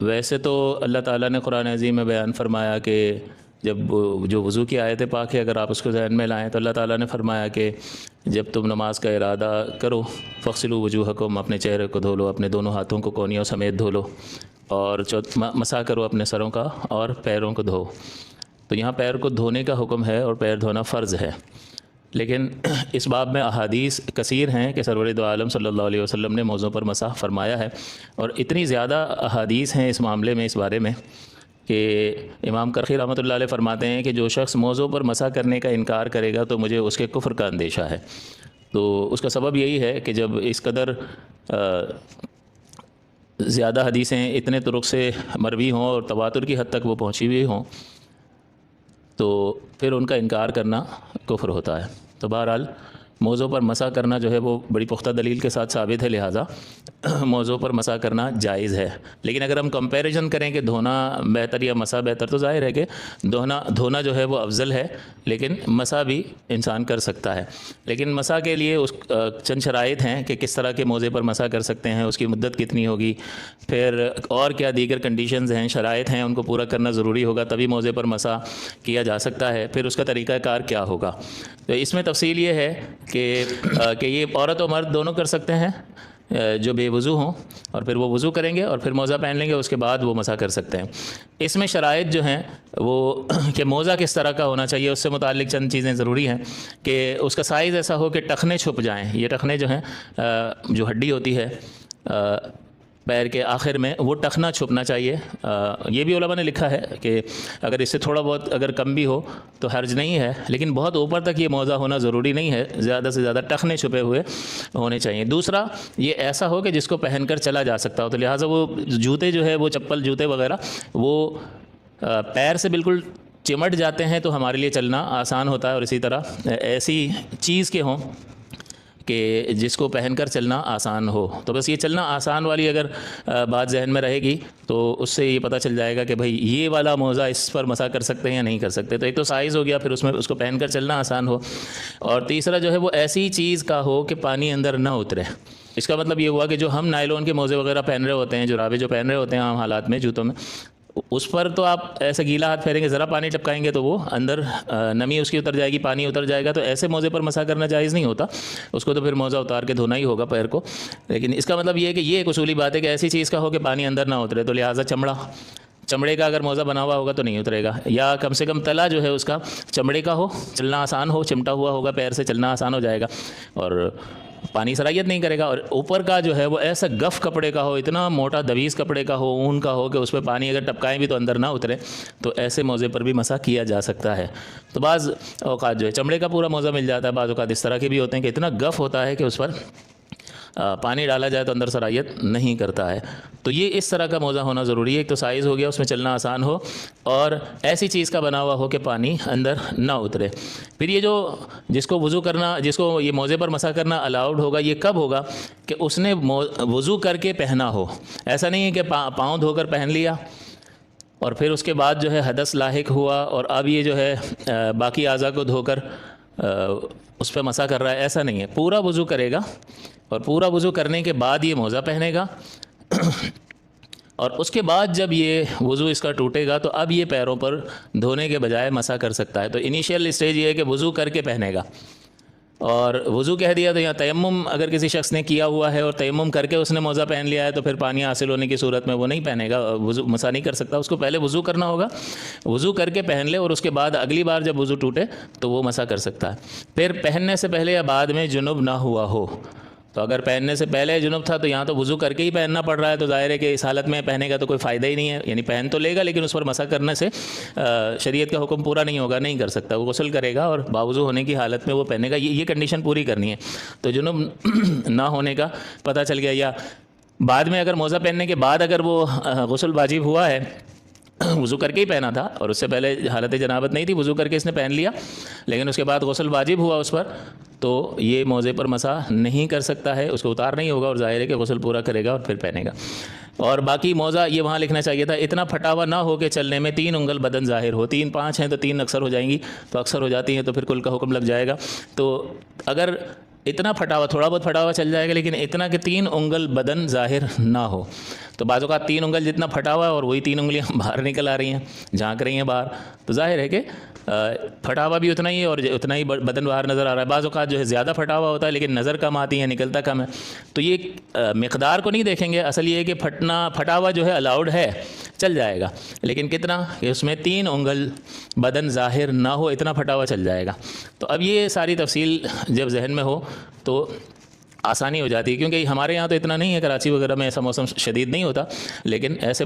ویسے تو اللہ تعالیٰ نے قرآن عظیم میں بیان فرمایا کہ جب جو وضو کی آیت پاک ہے اگر آپ اس کو ذہن میں لائیں تو اللہ تعالیٰ نے فرمایا کہ جب تم نماز کا ارادہ کرو فغسلوا وجوہکم، اپنے چہرے کو دھو لو، اپنے دونوں ہاتھوں کو کونیوں سمیت دھو لو، اور مسح کرو اپنے سروں کا اور پیروں کو دھو۔ تو یہاں پیر کو دھونے کا حکم ہے اور پیر دھونا فرض ہے، لیکن اس باب میں احادیث کثیر ہیں کہ سرور دو عالم صلی اللہ علیہ وسلم نے موضوع پر مسح فرمایا ہے، اور اتنی زیادہ احادیث ہیں اس معاملے میں، اس بارے میں، کہ امام کرخی رحمۃ اللہ علیہ فرماتے ہیں کہ جو شخص موضوع پر مسح کرنے کا انکار کرے گا تو مجھے اس کے کفر کا اندیشہ ہے۔ تو اس کا سبب یہی ہے کہ جب اس قدر زیادہ حدیثیں اتنے طرق سے مروی ہوں اور تواتر کی حد تک وہ پہنچی ہوئی ہوں تو پھر ان کا انکار کرنا کفر ہوتا ہے۔ تو بہرحال موضوع پر مسح کرنا جو ہے وہ بڑی پختہ دلیل کے ساتھ ثابت ہے، لہٰذا موضوع پر مسح کرنا جائز ہے۔ لیکن اگر ہم کمپیریزن کریں کہ دھونا بہتر یا مسح بہتر، تو ظاہر ہے کہ دھونا جو ہے وہ افضل ہے، لیکن مسح بھی انسان کر سکتا ہے۔ لیکن مسح کے لیے اس چند شرائط ہیں کہ کس طرح کے موضع پر مسح کر سکتے ہیں، اس کی مدت کتنی ہوگی، پھر اور کیا دیگر کنڈیشنز ہیں، شرائط ہیں، ان کو پورا کرنا ضروری ہوگا تبھی موضع پر مسح کیا جا سکتا ہے، پھر اس کا طریقہ کار کیا ہوگا۔ تو اس میں تفصیل یہ ہے کہ یہ عورت و مرد دونوں کر سکتے ہیں جو بے وضو ہوں، اور پھر وہ وضو کریں گے اور پھر موزہ پہن لیں گے، اس کے بعد وہ مسح کر سکتے ہیں۔ اس میں شرائط جو ہیں وہ کہ موزہ کس طرح کا ہونا چاہیے، اس سے متعلق چند چیزیں ضروری ہیں کہ اس کا سائز ایسا ہو کہ ٹخنے چھپ جائیں۔ یہ ٹخنے جو ہیں، جو ہڈی ہوتی ہے پیر کے آخر میں، وہ ٹخنا چھپنا چاہیے۔ یہ بھی علماء نے لکھا ہے کہ اگر اس سے تھوڑا بہت اگر کم بھی ہو تو حرج نہیں ہے، لیکن بہت اوپر تک یہ موزہ ہونا ضروری نہیں ہے، زیادہ سے زیادہ ٹخنے چھپے ہوئے ہونے چاہیے۔ دوسرا، یہ ایسا ہو کہ جس کو پہن کر چلا جا سکتا ہو، تو لہٰذا وہ جوتے جو ہے وہ چپل جوتے وغیرہ وہ پیر سے بالکل چمٹ جاتے ہیں تو ہمارے لیے چلنا آسان ہوتا ہے، اور اسی طرح ایسی چیز کے ہوں کہ جس کو پہن کر چلنا آسان ہو۔ تو بس یہ چلنا آسان والی اگر بات ذہن میں رہے گی تو اس سے یہ پتہ چل جائے گا کہ بھئی یہ والا موزہ اس پر مسح کر سکتے ہیں یا نہیں کر سکتے۔ تو ایک تو سائز ہو گیا، پھر اس میں اس کو پہن کر چلنا آسان ہو، اور تیسرا جو ہے وہ ایسی چیز کا ہو کہ پانی اندر نہ اترے۔ اس کا مطلب یہ ہوا کہ جو ہم نائلون کے موزے وغیرہ پہن رہے ہوتے ہیں، جرابے جو پہن رہے ہوتے ہیں عام حالات میں جوتوں میں، اس پر تو آپ ایسے گیلا ہاتھ پھیریں گے، ذرا پانی ٹپکائیں گے تو وہ اندر نمی اس کی اتر جائے گی، پانی اتر جائے گا، تو ایسے موزے پر مسح کرنا جائز نہیں ہوتا، اس کو تو پھر موزہ اتار کے دھونا ہی ہوگا پیر کو۔ لیکن اس کا مطلب یہ ہے کہ یہ ایک اصولی بات ہے کہ ایسی چیز کا ہو کہ پانی اندر نہ اترے، تو لہٰذا چمڑے کا اگر موزہ بنا ہوا ہوگا تو نہیں اترے گا، یا کم سے کم تلا جو ہے اس کا چمڑے کا ہو، چلنا آسان ہو، چمٹا ہوا ہوگا پیر سے، چلنا آسان ہو جائے گا اور پانی صلاحیت نہیں کرے گا۔ اور اوپر کا جو ہے وہ ایسا گف کپڑے کا ہو، اتنا موٹا دویز کپڑے کا ہو، اون کا ہو کہ اس پہ پانی اگر ٹپکائیں بھی تو اندر نہ اترے، تو ایسے موزے پر بھی مسح کیا جا سکتا ہے۔ تو بعض اوقات جو ہے چمڑے کا پورا موزہ مل جاتا ہے، بعض اوقات اس طرح کے بھی ہوتے ہیں کہ اتنا گف ہوتا ہے کہ اس پر پانی ڈالا جائے تو اندر صلاحیت نہیں کرتا ہے۔ تو یہ اس طرح کا موزہ ہونا ضروری ہے، ایک تو سائز ہو گیا، اس میں چلنا آسان ہو، اور ایسی چیز کا بنا ہوا ہو کہ پانی اندر نہ اترے۔ پھر یہ جو جس کو وضو کرنا، جس کو یہ موزے پر مسح کرنا الاؤڈ ہوگا، یہ کب ہوگا کہ اس نے وضو کر کے پہنا ہو۔ ایسا نہیں ہے کہ پاؤں دھو کر پہن لیا اور پھر اس کے بعد جو ہے حدث لاحق ہوا اور اب یہ جو ہے باقی اعضاء کو دھو کر اس پہ مسح کر رہا ہے، ایسا نہیں ہے۔ پورا وضو کرے گا اور پورا وضو کرنے کے بعد یہ موزہ پہنے گا اور اس کے بعد جب یہ وضو اس کا ٹوٹے گا تو اب یہ پیروں پر دھونے کے بجائے مسح کر سکتا ہے۔ تو انیشیل اسٹیج یہ ہے کہ وضو کر کے پہنے گا، اور وضو کہہ دیا تو یہاں تیمم اگر کسی شخص نے کیا ہوا ہے اور تیمم کر کے اس نے موزہ پہن لیا ہے تو پھر پانی حاصل ہونے کی صورت میں وہ نہیں پہنے گا، وضو مسح نہیں کر سکتا، اس کو پہلے وضو کرنا ہوگا، وضو کر کے پہن لے اور اس کے بعد اگلی بار جب وضو ٹوٹے تو وہ مسح کر سکتا ہے۔ پھر پہننے سے پہلے یا بعد میں جنب نہ ہوا ہو، تو اگر پہننے سے پہلے جنب تھا تو یہاں تو وضو کر کے ہی پہننا پڑ رہا ہے، تو ظاہر ہے کہ اس حالت میں پہنے گا تو کوئی فائدہ ہی نہیں ہے، یعنی پہن تو لے گا لیکن اس پر مسح کرنے سے شریعت کا حکم پورا نہیں ہوگا، نہیں کر سکتا، وہ غسل کرے گا اور باوضو ہونے کی حالت میں وہ پہنے گا، یہ کنڈیشن پوری کرنی ہے۔ تو جنب نہ ہونے کا پتہ چل گیا، یا بعد میں اگر موزہ پہننے کے بعد اگر وہ غسل واجب ہوا ہے، وضو کر کے ہی پہنا تھا اور اس سے پہلے حالت جنابت نہیں تھی، وضو کر کے اس نے پہن لیا لیکن اس کے بعد غسل واجب ہوا اس پر، تو یہ موزے پر مسح نہیں کر سکتا ہے، اس کو اتار نہیں ہوگا اور ظاہر ہے کہ غسل پورا کرے گا اور پھر پہنے گا۔ اور باقی موزہ یہ وہاں لکھنا چاہیے تھا، اتنا پھٹا ہوا نہ ہو کہ چلنے میں 3 انگل بدن ظاہر ہو، 3 5 ہیں تو 3 اکثر ہو جائیں گی، تو اکثر ہو جاتی ہیں تو پھر کل کا حکم لگ جائے گا۔ تو اگر اتنا پھٹا ہوا، تھوڑا بہت پھٹا ہوا چل جائے گا، لیکن اتنا کہ 3 انگل بدن ظاہر نہ ہو. تو بعض اوقات 3 انگل جتنا پھٹا ہوا ہے اور وہی 3 انگلیاں باہر نکل آ رہی ہیں، جھانک رہی ہیں باہر، تو ظاہر ہے کہ پھٹا ہوا بھی اتنا ہی ہے اور اتنا ہی بدن باہر نظر آ رہا ہے. بعض اوقات جو ہے زیادہ پھٹا ہوا ہوتا ہے لیکن نظر کم آتی ہے، نکلتا کم ہے. تو یہ مقدار کو نہیں دیکھیں گے، اصل یہ ہے کہ پھٹا ہوا جو ہے الاؤڈ ہے، چل جائے گا، لیکن کتنا کہ اس میں 3 انگل بدن ظاہر نہ ہو، اتنا پھٹا ہوا چل جائے گا. تو اب یہ ساری تفصیل جب ذہن میں ہو تو آسانی ہو جاتی ہے، کیونکہ ہمارے یہاں تو اتنا نہیں ہے، کراچی وغیرہ میں ایسا موسم شدید نہیں ہوتا، لیکن ایسے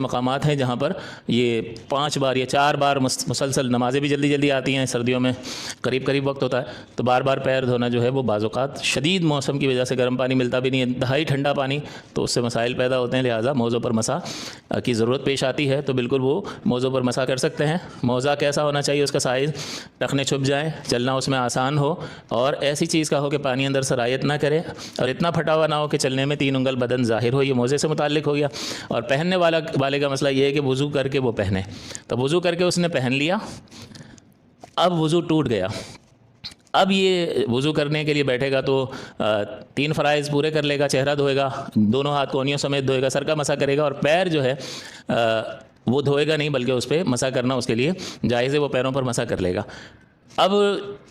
مقامات ہیں جہاں پر یہ 5 بار یا 4 بار مسلسل نمازیں بھی جلدی جلدی آتی ہیں، سردیوں میں قریب وقت ہوتا ہے، تو بار بار پیر دھونا جو ہے وہ بعض اوقات شدید موسم کی وجہ سے گرم پانی ملتا بھی نہیں ہے، انتہائی ٹھنڈا پانی، تو اس سے مسائل پیدا ہوتے ہیں، لہٰذا موزوں پر مسح کی ضرورت پیش آتی ہے. تو بالکل وہ موزوں پر مسح کر سکتے ہیں. موزہ کیسا ہونا چاہیے؟ اس کا سائز ٹخنے چھپ جائیں، چلنا اس میں آسان ہو، اور ایسی چیز کا ہو کہ پانی اندر سرایت نہ کرے، اور اتنا پھٹا ہوا نہ ہو کہ چلنے میں 3 انگل بدن ظاہر ہو. یہ موزے سے متعلق ہو گیا. اور پہننے والے کا مسئلہ یہ ہے کہ وضو کر کے وہ پہنے. تو وضو کر کے اس نے پہن لیا، اب وضو ٹوٹ گیا. اب یہ وضو کرنے کے لیے بیٹھے گا تو 3 فرائض پورے کر لے گا. چہرہ دھوئے گا، دونوں ہاتھ کونیوں سمیت دھوئے گا، سر کا مسح کرے گا، اور پیر جو ہے وہ دھوئے گا نہیں، بلکہ اس پہ مسح کرنا اس کے لیے جائز ہے، وہ پیروں پر مسح کر لے گا. اب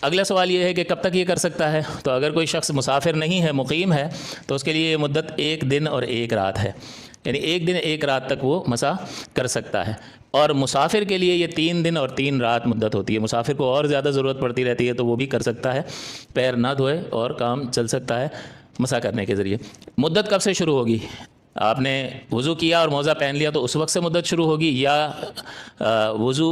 اگلا سوال یہ ہے کہ کب تک یہ کر سکتا ہے؟ تو اگر کوئی شخص مسافر نہیں ہے، مقیم ہے، تو اس کے لیے یہ مدت 1 دن اور 1 رات ہے، یعنی 1 دن 1 رات تک وہ مسح کر سکتا ہے. اور مسافر کے لیے یہ 3 دن اور 3 رات مدت ہوتی ہے. مسافر کو اور زیادہ ضرورت پڑتی رہتی ہے تو وہ بھی کر سکتا ہے، پیر نہ دھوئے اور کام چل سکتا ہے مسح کرنے کے ذریعے. مدت کب سے شروع ہوگی؟ آپ نے وضو کیا اور موزہ پہن لیا تو اس وقت سے مدت شروع ہوگی، یا وضو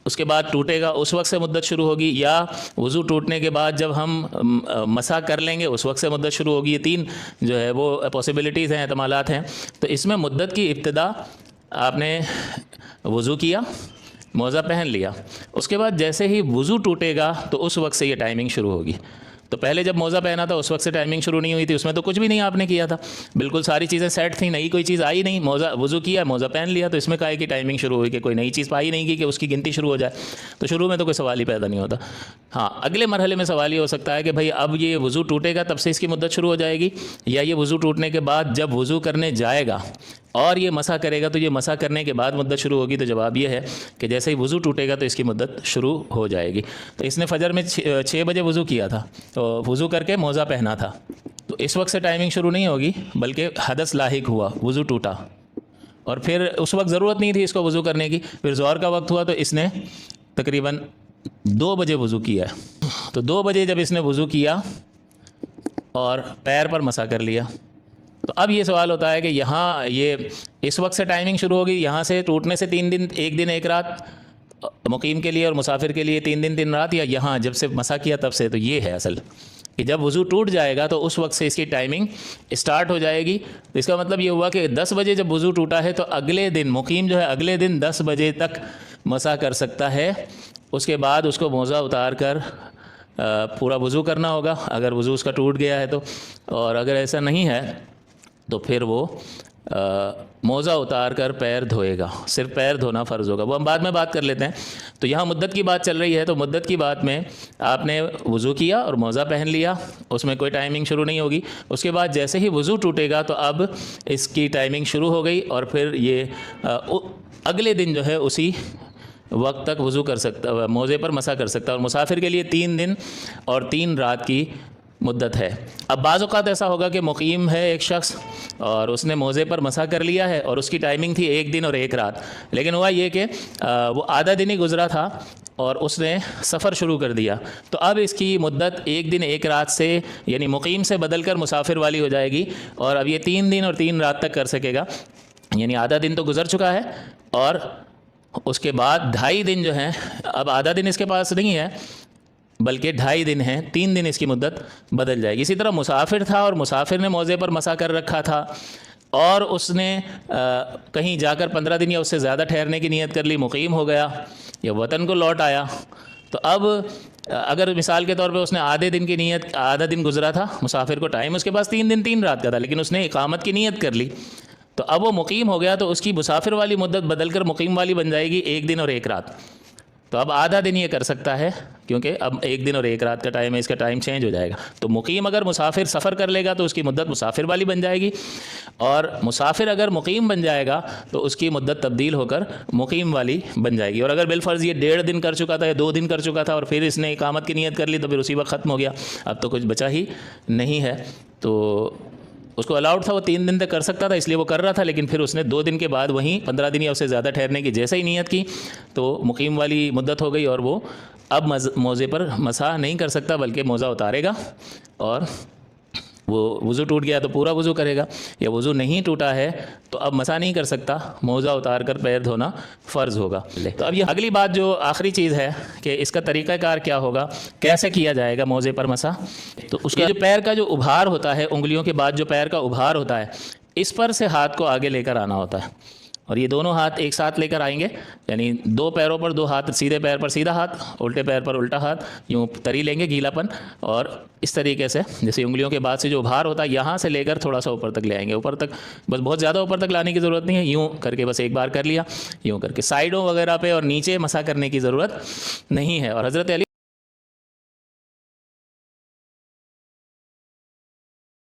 اس کے بعد ٹوٹے گا اس وقت سے مدت شروع ہوگی، یا وضو ٹوٹنے کے بعد جب ہم مسح کر لیں گے اس وقت سے مدت شروع ہوگی؟ یہ 3 جو ہے وہ پاسبلٹیز ہیں، احتمالات ہیں. تو اس میں مدت کی ابتدا آپ نے وضو کیا، موزہ پہن لیا، اس کے بعد جیسے ہی وضو ٹوٹے گا تو اس وقت سے یہ ٹائمنگ شروع ہوگی. تو پہلے جب موزہ پہنا تھا اس وقت سے ٹائمنگ شروع نہیں ہوئی تھی، اس میں تو کچھ بھی نہیں آپ نے کیا تھا، بالکل ساری چیزیں سیٹ تھیں، نئی کوئی چیز آئی نہیں. وضو کیا، موزہ پہن لیا، تو اس میں کہا ہے کہ ٹائمنگ شروع ہوئی، کہ کوئی نئی چیز پائی نہیں کی کہ اس کی گنتی شروع ہو جائے. تو شروع میں تو کوئی سوال ہی پیدا نہیں ہوتا. ہاں، اگلے مرحلے میں سوال یہ ہو سکتا ہے کہ بھئی اب یہ وضو ٹوٹے گا تب سے اس کی مدت شروع ہو جائے گی، یا یہ وضو ٹوٹنے کے بعد جب وضو کرنے جائے گا اور یہ مسح کرے گا تو یہ مسح کرنے کے بعد مدت شروع ہوگی؟ تو جواب یہ ہے کہ جیسے ہی وضو ٹوٹے گا تو اس کی مدت شروع ہو جائے گی. تو اس نے فجر میں 6 بجے وضو کیا تھا، تو وضو کر کے موزہ پہنا تھا، تو اس وقت سے ٹائمنگ شروع نہیں ہوگی، بلکہ حدث لاحق ہوا، وضو ٹوٹا، اور پھر اس وقت ضرورت نہیں تھی اس کو وضو کرنے کی. پھر ظہر کا وقت ہوا تو اس نے تقریباً 2 بجے وضو کیا ہے. تو 2 بجے جب اس نے وضو کیا اور پیر پر مسح کر لیا، تو اب یہ سوال ہوتا ہے کہ یہاں یہ اس وقت سے ٹائمنگ شروع ہوگی، یہاں سے ٹوٹنے سے 3 دن 1 دن 1 رات مقیم کے لیے اور مسافر کے لیے 3 دن 3 رات، یا یہاں جب سے مسح کیا تب سے؟ تو یہ ہے اصل کہ جب وضو ٹوٹ جائے گا تو اس وقت سے اس کی ٹائمنگ اسٹارٹ ہو جائے گی. اس کا مطلب یہ ہوا کہ 10 بجے جب وضو ٹوٹا ہے تو اگلے دن مقیم جو ہے اگلے دن 10 بجے تک مسح کر سکتا ہے. اس کے بعد اس کو موزہ اتار کر پورا وضو کرنا ہوگا اگر وضو اس کا ٹوٹ گیا ہے تو، اور اگر ایسا نہیں ہے تو پھر وہ موزہ اتار کر پیر دھوئے گا. صرف پیر دھونا فرض ہوگا، وہ ہم بعد میں بات کر لیتے ہیں. تو یہاں مدت کی بات چل رہی ہے، تو مدت کی بات میں آپ نے وضو کیا اور موزہ پہن لیا، اس میں کوئی ٹائمنگ شروع نہیں ہوگی. اس کے بعد جیسے ہی وضو ٹوٹے گا تو اب اس کی ٹائمنگ شروع ہو گئی، اور پھر یہ اگلے دن جو ہے اسی وقت تک وضو کر سکتا، موزے پر مسح کر سکتا. اور مسافر کے لیے 3 دن اور 3 رات کی مدت ہے. اب بعض اوقات ایسا ہوگا کہ مقیم ہے ایک شخص اور اس نے موزے پر مسح کر لیا ہے اور اس کی ٹائمنگ تھی 1 دن اور 1 رات، لیکن ہوا یہ کہ وہ آدھا دن ہی گزرا تھا اور اس نے سفر شروع کر دیا. تو اب اس کی مدت 1 دن 1 رات سے یعنی مقیم سے بدل کر مسافر والی ہو جائے گی، اور اب یہ 3 دن اور 3 رات تک کر سکے گا. یعنی آدھا دن تو گزر چکا ہے، اور اس کے بعد 2.5 دن جو ہیں، اب آدھا دن اس کے پاس نہیں ہے بلکہ 2.5 دن ہیں، 3 دن اس کی مدت بدل جائے گی. اسی طرح مسافر تھا اور مسافر نے موزے پر مسح کر رکھا تھا، اور اس نے کہیں جا کر 15 دن یا اس سے زیادہ ٹھہرنے کی نیت کر لی، مقیم ہو گیا یا وطن کو لوٹ آیا. تو اب اگر مثال کے طور پہ اس نے آدھا دن گزرا تھا، مسافر کو ٹائم اس کے پاس 3 دن 3 رات کا تھا، لیکن اس نے اقامت کی نیت کر لی، تو اب وہ مقیم ہو گیا، تو اس کی مسافر والی مدت بدل کر مقیم والی بن جائے گی 1 دن اور 1 رات. تو اب آدھا دن یہ کر سکتا ہے کیونکہ اب ایک دن اور ایک رات کا ٹائم ہے، اس کا ٹائم چینج ہو جائے گا. تو مقیم اگر مسافر سفر کر لے گا تو اس کی مدت مسافر والی بن جائے گی، اور مسافر اگر مقیم بن جائے گا تو اس کی مدت تبدیل ہو کر مقیم والی بن جائے گی. اور اگر بالفرض یہ 1.5 دن کر چکا تھا یا 2 دن کر چکا تھا اور پھر اس نے اقامت کی نیت کر لی تو پھر اسی وقت ختم ہو گیا، اب تو کچھ بچا ہی نہیں ہے. تو اس کو الاؤڈ تھا وہ 3 دن تک کر سکتا تھا، اس لیے وہ کر رہا تھا، لیکن پھر اس نے 2 دن کے بعد وہیں 15 دن یا اس سے زیادہ ٹھہرنے کی جیسے ہی نیت کی تو مقیم والی مدت ہو گئی، اور وہ اب موزے پر مسح نہیں کر سکتا بلکہ موزہ اتارے گا. اور وہ وضو ٹوٹ گیا تو پورا وضو کرے گا، یا وضو نہیں ٹوٹا ہے تو اب مسح نہیں کر سکتا، موزہ اتار کر پیر دھونا فرض ہوگا. تو اب یہ اگلی بات جو آخری چیز ہے کہ اس کا طریقہ کار کیا ہوگا، کیسے کیا جائے گا موزے پر مسح. تو اس کا جو پیر کا جو ابھار ہوتا ہے، انگلیوں کے بعد جو پیر کا ابھار ہوتا ہے، اس پر سے ہاتھ کو آگے لے کر آنا ہوتا ہے، اور یہ دونوں ہاتھ ایک ساتھ لے کر آئیں گے، یعنی 2 پیروں پر 2 ہاتھ، سیدھے پیر پر سیدھا ہاتھ، الٹے پیر پر الٹا ہاتھ، یوں تری لیں گے گیلا پن، اور اس طریقے سے جیسے انگلیوں کے بعد سے جو ابھار ہوتا ہے یہاں سے لے کر تھوڑا سا اوپر تک لے آئیں گے، اوپر تک، بس بہت زیادہ اوپر تک لانے کی ضرورت نہیں ہے، یوں کر کے بس ایک بار کر لیا، یوں کر کے سائڈوں وغیرہ پہ اور نیچے مسح کرنے کی ضرورت نہیں ہے. اور حضرت علی